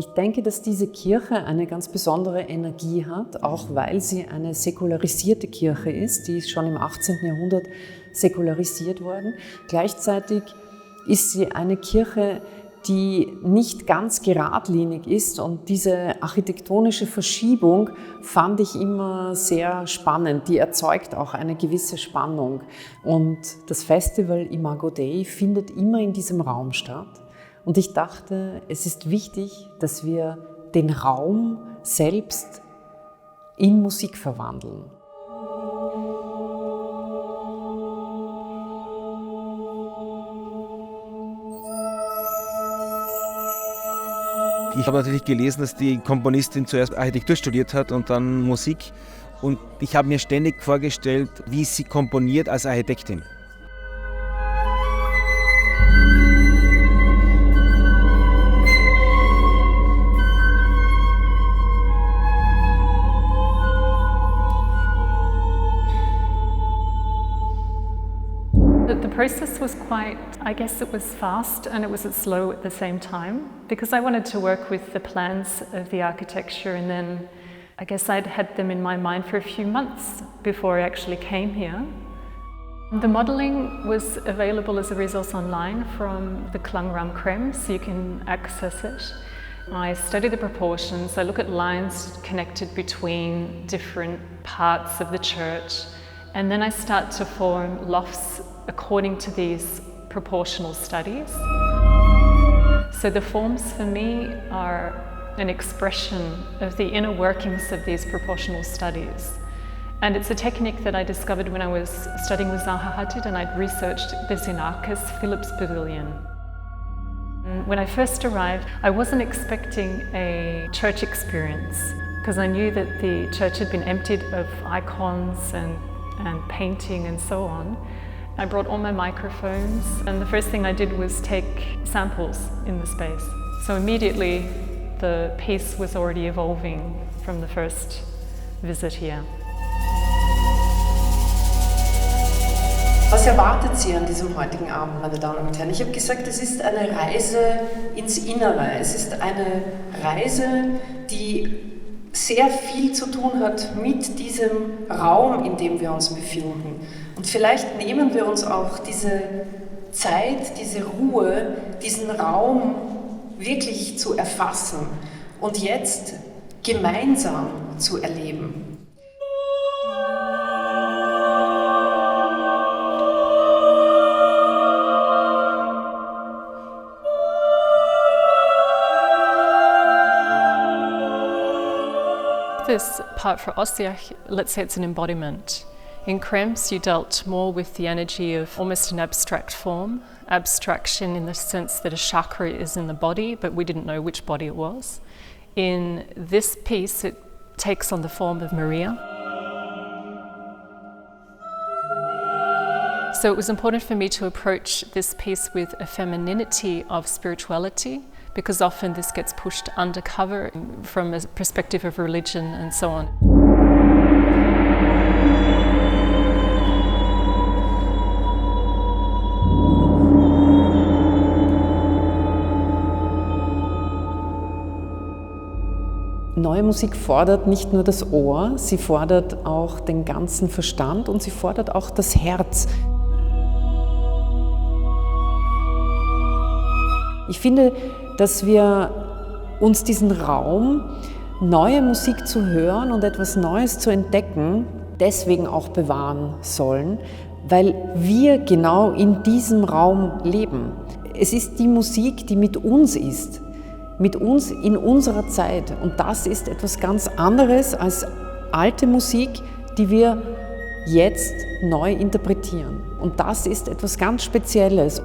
Ich denke, dass diese Kirche eine ganz besondere Energie hat, auch weil sie eine säkularisierte Kirche ist. Die ist schon im 18. Jahrhundert säkularisiert worden. Gleichzeitig ist sie eine Kirche, die nicht ganz geradlinig ist, und diese architektonische Verschiebung fand ich immer sehr spannend. Die erzeugt auch eine gewisse Spannung. Und das Festival Imago Dei findet immer in diesem Raum statt. Und ich dachte, es ist wichtig, dass wir den Raum selbst in Musik verwandeln. Ich habe natürlich gelesen, dass die Komponistin zuerst Architektur studiert hat und dann Musik. Und ich habe mir ständig vorgestellt, wie sie komponiert als Architektin. The process was quite, I guess it was fast and it was slow at the same time, because I wanted to work with the plans of the architecture, and then I guess I'd had them in my mind for a few months before I actually came here. The modelling was available as a resource online from the Klang Ram Krem, so you can access it. I study the proportions, I look at lines connected between different parts of the church, and then I start to form lofts according to these proportional studies. So the forms for me are an expression of the inner workings of these proportional studies. And it's a technique that I discovered when I was studying with Zaha Hadid, and I'd researched the Xenakis Phillips Pavilion. And when I first arrived, I wasn't expecting a church experience, because I knew that the church had been emptied of icons and painting and so on. I brought all my microphones, and the first thing I did was take samples in the space. So immediately the piece was already evolving from the first visit here. Was erwartet Sie an diesem heutigen Abend, meine Damen und Herren? Ich habe gesagt, es ist eine Reise ins Innere. Es ist eine Reise, die sehr viel zu tun hat mit diesem Raum, in dem wir uns befinden. Und vielleicht nehmen wir uns auch diese Zeit, diese Ruhe, diesen Raum wirklich zu erfassen und jetzt gemeinsam zu erleben. This part for Ossiach, let's say it's an embodiment. In Krems, you dealt more with the energy of almost an abstract form, abstraction in the sense that a chakra is in the body, but we didn't know which body it was. In this piece, it takes on the form of Maria. So it was important for me to approach this piece with a femininity of spirituality, because often this gets pushed undercover from a perspective of religion and so on. Neue Musik fordert nicht nur das Ohr, sie fordert auch den ganzen Verstand und sie fordert auch das Herz. Ich finde, dass wir uns diesen Raum, neue Musik zu hören und etwas Neues zu entdecken, deswegen auch bewahren sollen, weil wir genau in diesem Raum leben. Es ist die Musik, die mit uns ist, mit uns in unserer Zeit. Und das ist etwas ganz anderes als alte Musik, die wir jetzt neu interpretieren. Und das ist etwas ganz Spezielles.